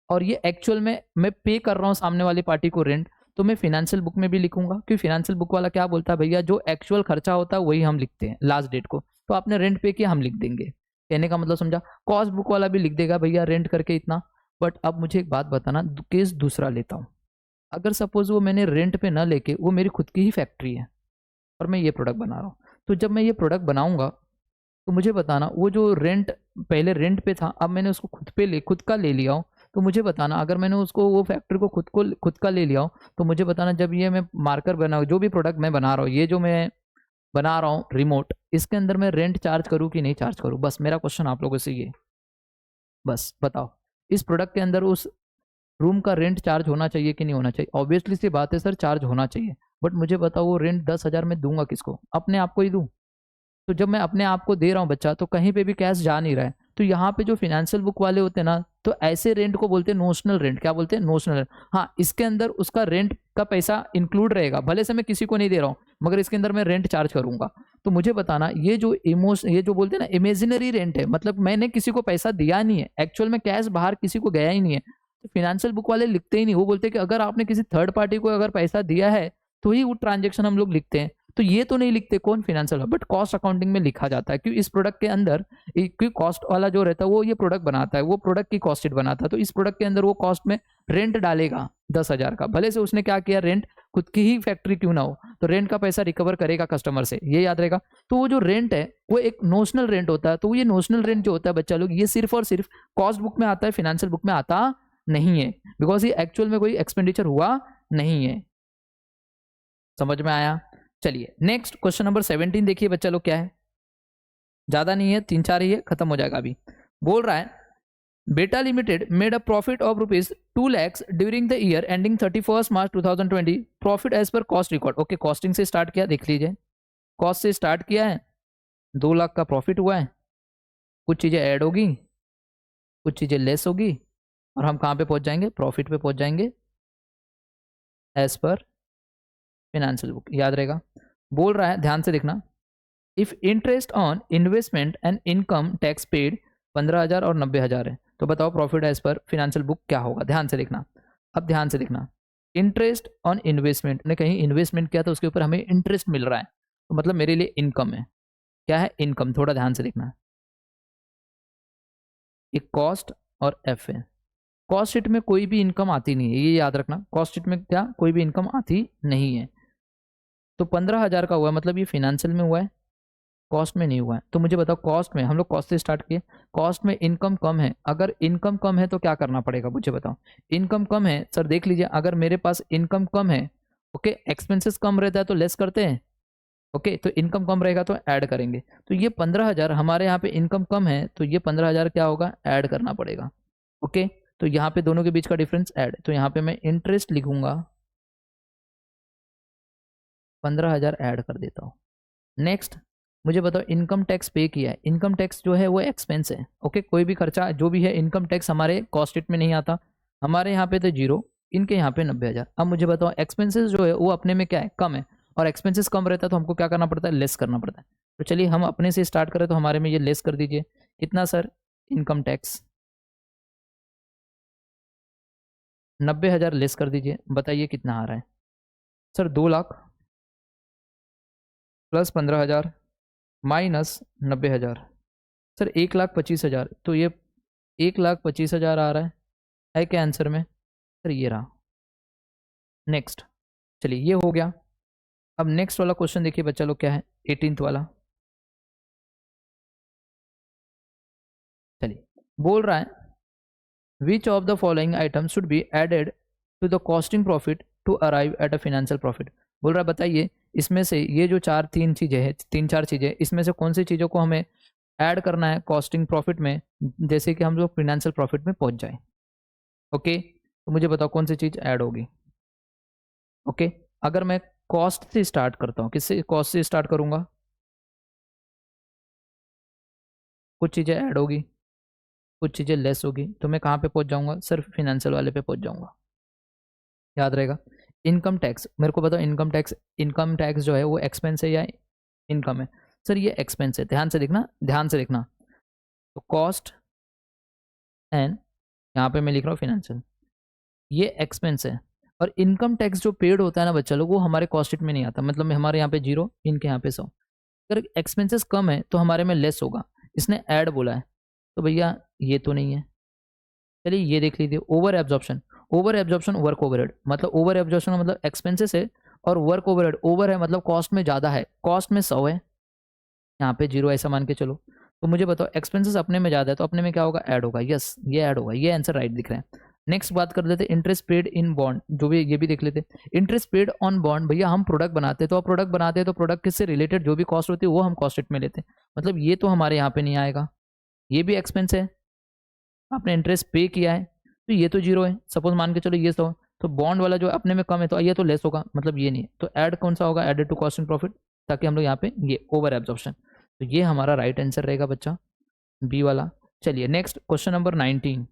S1: और ये एक्चुअल में मैं पे कर रहा हूँ सामने वाली पार्टी को रेंट, तो मैं फिनेंशियल बुक में भी लिखूंगा, क्योंकि फिनेंशियल बुक वाला क्या बोलता है भैया जो एक्चुअल खर्चा होता है वही हम लिखते हैं लास्ट डेट को, तो आपने रेंट पे किया हम लिख देंगे, कहने का मतलब समझा। कॉस्ट बुक वाला भी लिख देगा भैया रेंट करके इतना। बट अब मुझे एक बात बताना, केस दूसरा लेता हूँ, अगर सपोज वो मैंने रेंट पे ना लेके वो मेरी खुद की ही फैक्ट्री है और मैं ये प्रोडक्ट बना रहा हूँ, तो जब मैं ये प्रोडक्ट बनाऊंगा तो मुझे बताना वो जो रेंट पहले रेंट पे था अब मैंने उसको खुद का ले लिया हो, तो मुझे बताना अगर मैंने उसको वो फैक्ट्री को खुद का ले लिया हो तो मुझे बताना जब ये मैं मार्कर बना जो भी प्रोडक्ट मैं बना रहा हूँ, ये जो मैं बना रहा हूँ रिमोट, इसके अंदर मैं रेंट चार्ज करूँ कि नहीं चार्ज करूँ, बस मेरा क्वेश्चन आप लोगों से ये। बस बताओ इस प्रोडक्ट के अंदर उस रूम का रेंट चार्ज होना चाहिए कि नहीं होना चाहिए? ऑब्वियसली सी बात है सर, चार्ज होना चाहिए। बट मुझे बताओ वो रेंट 10,000 में दूंगा किसको? अपने आप को ही दूं। तो जब मैं अपने आप को दे रहा हूँ बच्चा, तो कहीं पे भी कैश जा नहीं रहा है। तो यहाँ पे जो फिनेंशियल बुक वाले होते हैं ना, तो ऐसे रेंट को बोलते हैं नोशनल रेंट। क्या बोलते हैं? Notional rent. हाँ, इसके अंदर उसका रेंट का पैसा इंक्लूड रहेगा, भले से मैं किसी को नहीं दे रहा हूँ, मगर इसके अंदर मैं रेंट चार्ज करूंगा। तो मुझे बताना, ये जो बोलते हैं ना इमेजिनरी रेंट है, मतलब मैंने किसी को पैसा दिया नहीं है, एक्चुअल में कैश बाहर किसी को गया ही नहीं है। तो फिनेंशियल बुक वाले लिखते ही नहीं, वो बोलते हैं कि अगर आपने किसी थर्ड पार्टी को अगर पैसा दिया है तो ही वो ट्रांजेक्शन हम लोग लिखते हैं। तो ये तो नहीं लिखते कौन? फिनेंशियल। बट कॉस्ट अकाउंटिंग में लिखा जाता है, क्योंकि इस प्रोडक्ट के अंदर क्योंकि कॉस्ट वाला जो रहता है वो ये प्रोडक्ट बनाता है, वो प्रोडक्ट की कॉस्ट शीट बनाता है। तो इस प्रोडक्ट के अंदर वो कॉस्ट में रेंट डालेगा 10,000 का, भले से उसने क्या किया, रेंट खुद की ही फैक्ट्री क्यों ना हो, तो रेंट का पैसा रिकवर करेगा कस्टमर से, ये याद रहेगा। तो वो जो रेंट है वो एक नोशनल रेंट होता है। तो ये नोशनल रेंट जो होता है बच्चा लोग, ये सिर्फ और सिर्फ कॉस्ट बुक में आता है, फिनेंशियल बुक में आता नहीं है, बिकॉज ये एक्चुअल में कोई एक्सपेंडिचर हुआ नहीं है। समझ में आया? चलिए नेक्स्ट क्वेश्चन नंबर 17 देखिए बच्चा लोग, क्या है, ज्यादा नहीं है, 3-4 ही है, खत्म हो जाएगा अभी। बोल रहा है Beta limited made a profit of ₹2 lakhs during the year ending 31 March 2020, profit as per cost record. Okay, costing से स्टार्ट किया, देख लीजिए, कॉस्ट से स्टार्ट किया है, 2 लाख का प्रॉफिट हुआ है, कुछ चीजें ऐड होगी, कुछ चीजें लेस होगी, और हम कहाँ पे पहुंच जाएंगे? प्रॉफिट पे पहुंच जाएंगे एज पर फिनेंशियल बुक, याद रहेगा। बोल रहा है, ध्यान से देखना, if interest on investment and income tax paid 15,000 और 90,000 है, तो बताओ profit as per financial book क्या होगा? ध्यान से देखना, अब ध्यान से देखना, इंटरेस्ट ऑन इन्वेस्टमेंट ने कहीं इन्वेस्टमेंट किया तो उसके ऊपर हमें इंटरेस्ट मिल रहा है, तो मतलब मेरे लिए इनकम है। क्या है? इनकम। थोड़ा ध्यान से देखना, एक कॉस्ट और एफ है। कॉस्ट शीट में कोई भी इनकम आती नहीं है, ये याद रखना, कॉस्ट शीट में क्या कोई भी इनकम आती नहीं है। तो 15,000 का हुआ, मतलब ये फिनेंशियल में हुआ है, कॉस्ट में नहीं हुआ है। तो मुझे बताओ, कॉस्ट में हम लोग कॉस्ट से स्टार्ट किए, कॉस्ट में इनकम कम है, अगर इनकम कम है तो क्या करना पड़ेगा मुझे बताओ? इनकम कम है सर, देख लीजिए, अगर मेरे पास इनकम कम है, ओके, एक्सपेंसेस कम रहता है तो लेस करते हैं, ओके, तो इनकम कम रहेगा तो ऐड करेंगे। तो ये 15,000 हमारे यहाँ पे इनकम कम है, तो ये 15,000 क्या होगा? ऐड करना पड़ेगा, ओके। तो यहाँ पे दोनों के बीच का डिफरेंस ऐड, तो यहाँ पे मैं इंटरेस्ट लिखूंगा, 15,000 ऐड कर देता हूँ। नेक्स्ट मुझे बताओ, इनकम टैक्स पे किया है, इनकम टैक्स जो है वो एक्सपेंस है, ओके, कोई भी खर्चा जो भी है, इनकम टैक्स हमारे कॉस्ट शीट में नहीं आता, हमारे यहाँ पे तो 0, इनके यहाँ पे 90,000। अब मुझे बताओ, एक्सपेंसेस जो है वो अपने में क्या है? कम है, और एक्सपेंसेस कम रहता है तो हमको क्या करना पड़ता है? लेस करना पड़ता है। तो चलिए हम अपने से स्टार्ट करें, तो हमारे में ये लेस कर दीजिए, कितना सर? इनकम टैक्स 90,000 लेस कर दीजिए, बताइए कितना आ रहा है sir? 2 lakh plus 15,000 minus 90,000, sir 1,25,000। तो ये 1,25,000 आ रहा है क्या आंसर में? सर ये रहा। नेक्स्ट, चलिए ये हो गया। अब नेक्स्ट वाला क्वेश्चन देखिए बच्चा लोग, क्या है? 18th वाला। चलिए बोल रहा है which of the following item should be added to the costing profit to arrive at a financial profit. बोल रहा है बताइए इसमें से ये जो 3 चीजें हैं, 3-4 चीजें, इसमें से कौन सी चीजों को हमें ऐड करना है कॉस्टिंग प्रॉफिट में, जैसे कि हम लोग फाइनेंशियल प्रॉफिट में पहुंच जाए। ओके, तो मुझे बताओ कौन सी चीज ऐड होगी? ओके, अगर मैं कॉस्ट से स्टार्ट करता हूँ, किससे? कॉस्ट से स्टार्ट करूंगा, कुछ चीजें ऐड होगी, कुछ चीजें लेस होगी, तो मैं कहाँ पे पहुंच जाऊंगा? सिर्फ फिनेंशियल वाले पे पहुंच जाऊंगा, याद रहेगा। इनकम टैक्स, मेरे को बताओ, इनकम टैक्स जो है वो एक्सपेंस है या इनकम है? सर ये एक्सपेंस है, ध्यान से देखना, ध्यान से देखना। तो कॉस्ट एंड यहाँ पे मैं लिख रहा हूँ फिनेंशियल, ये एक्सपेंस है। और इनकम टैक्स जो पेड होता है ना बच्चा लोग, वो हमारे कॉस्ट शीट में नहीं आता, मतलब हमारे यहाँ पे 0, इनके यहाँ पे 100। अगर एक्सपेंसेस कम है तो हमारे में लेस होगा, इसने ऐड बोला है, तो भैया ये तो नहीं है। चलिए ये देख लीजिए, over absorption, over absorption work overhead, मतलब ओवर एब्जॉर्प्शन मतलब एक्सपेंसेस है, और वर्क ओवरहेड, ओवर है मतलब कॉस्ट में ज़्यादा है, कॉस्ट में 100 है, यहाँ पे 0 ऐसा मान के चलो। तो मुझे बताओ एक्सपेंसेस अपने में ज़्यादा है तो अपने में क्या होगा? ऐड होगा। यस, ये ऐड होगा, ये आंसर राइट दिख रहा है। नेक्स्ट बात कर लेते, इंटरेस्ट पेड इन बॉन्ड, जो भी ये भी देख लेते। इंटरेस्ट पेड ऑन बॉन्ड, भैया हम प्रोडक्ट बनाते हैं, तो प्रोडक्ट बनाते हैं तो प्रोडक्ट से रिलेटेड जो भी कॉस्ट होती है वो हम कॉस्ट शीट में लेते हैं, मतलब ये तो हमारे यहाँ पे नहीं आएगा, ये भी एक्सपेंस है, आपने इंटरेस्ट पे किया है तो ये तो जीरो है, सपोज मान के चलो ये 100, तो बॉन्ड वाला जो अपने में कम है तो ये तो लेस होगा, मतलब ये नहीं है, तो ऐड कौन सा होगा, added to cost and profit, ताकि हम लोग यहाँ पे ये ओवर एब्जॉर्प्शन, तो ये हमारा राइट आंसर रहेगा बच्चा बी वाला। चलिए next question number 19।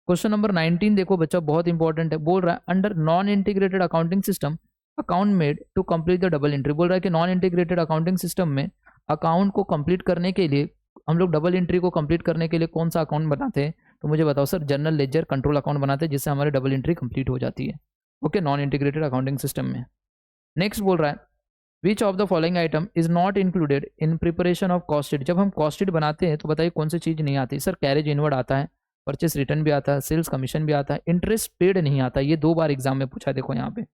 S1: Question number 19 देखो बच्चा बहुत इंपॉर्टेंट है, बोल रहा है under non integrated accounting system account made to complete the double entry. बोल रहा है कि नॉन इंटीग्रेटेड अकाउंटिंग सिस्टम में अकाउंट को कंप्लीट करने के लिए, हम लोग डबल एंट्री को कंप्लीट करने के लिए कौन सा अकाउंट बनाते हैं, तो मुझे बताओ sir, general ledger control account बनाते हैं जिससे हमारी डबल एंट्री कंप्लीट हो जाती है, okay, non integrated accounting system में। नेक्स्ट बोल रहा है which of the following item is not included in preparation of cost sheet. जब हम कॉस्ट शीट बनाते हैं तो बताइए कौन सी चीज़ नहीं आती। सर कैरेज इनवर्ड आता है, परचेस रिटर्न भी आता है, सेल्स कमीशन भी आता है, इंटरेस्ट पेड नहीं आता। ये 2 बार एग्जाम में पूछा है, देखो यहाँ पे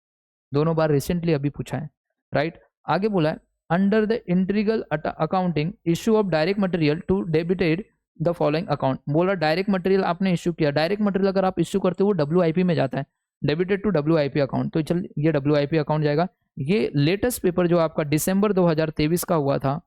S1: दोनों बार रिसेंटली अभी पूछा है, राइट। आगे बोला है under the integral accounting issue of direct material to debited the following account. बोला डायरेक्ट मटेरियल आपने इश्यू किया, डायरेक्ट मटेरियल अगर आप इश्यू करते हो WIP में जाता है, डेबिटेड टू WIP अकाउंट, तो चल ये WIP अकाउंट जाएगा। ये लेटेस्ट पेपर जो आपका दिसंबर 2023 का हुआ था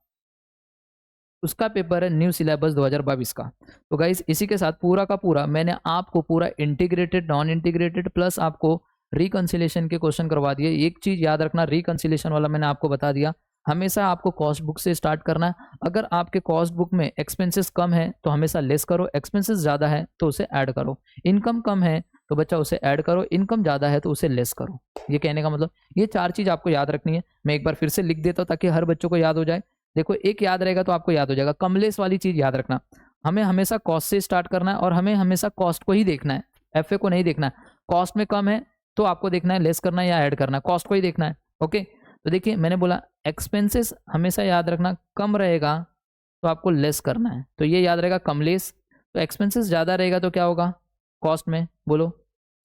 S1: उसका पेपर है, न्यू सिलेबस 2022 का। तो गाइस इसी के साथ पूरा का पूरा मैंने आपको पूरा इंटीग्रेटेड, नॉन इंटीग्रेटेड प्लस आपको रिकंसिलेशन के क्वेश्चन करवा दिए। एक चीज याद रखना, रिकंसिलेशन वाला मैंने आपको बता दिया, हमेशा आपको कॉस्ट बुक से स्टार्ट करना है। अगर आपके कॉस्ट बुक में एक्सपेंसेस कम है तो हमेशा लेस करो, एक्सपेंसेस ज़्यादा है तो उसे ऐड करो, इनकम कम है तो बच्चा उसे ऐड करो, इनकम ज़्यादा है तो उसे लेस करो। ये कहने का मतलब ये 4 चीज़ आपको याद रखनी है। मैं एक बार फिर से लिख देता हूँ ताकि हर बच्चों को याद हो जाए। देखो एक याद रहेगा तो आपको याद हो जाएगा, कमलेस वाली चीज़ याद रखना, हमें हमेशा कॉस्ट से स्टार्ट करना है और हमें हमेशा कॉस्ट को ही देखना है, FA को नहीं देखना है। कॉस्ट में कम है तो आपको देखना है लेस करना है या ऐड करना है, कॉस्ट को ही देखना है, ओके। तो देखिए मैंने बोला एक्सपेंसेस हमेशा याद रखना, कम रहेगा तो आपको लेस करना है, तो ये याद रहेगा कमलेस। तो एक्सपेंसेस ज़्यादा रहेगा तो क्या होगा कॉस्ट में, बोलो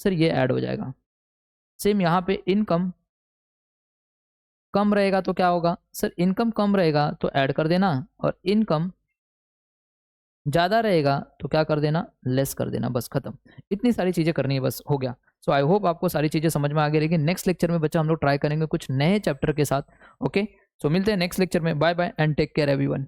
S1: सर, ये ऐड हो जाएगा। सेम यहाँ पे इनकम कम रहेगा तो क्या होगा सर, इनकम कम रहेगा तो ऐड कर देना, और इनकम ज़्यादा रहेगा तो क्या कर देना, लेस कर देना, बस खत्म। इतनी सारी चीज़ें करनी है, बस हो गया। सो आई होप आपको सारी चीज़ें समझ में आ गई रहेगी। नेक्स्ट लेक्चर में बच्चा हम लोग ट्राई करेंगे कुछ नए चैप्टर के साथ, ओके। सो मिलते हैं नेक्स्ट लेक्चर में, bye bye and take care everyone.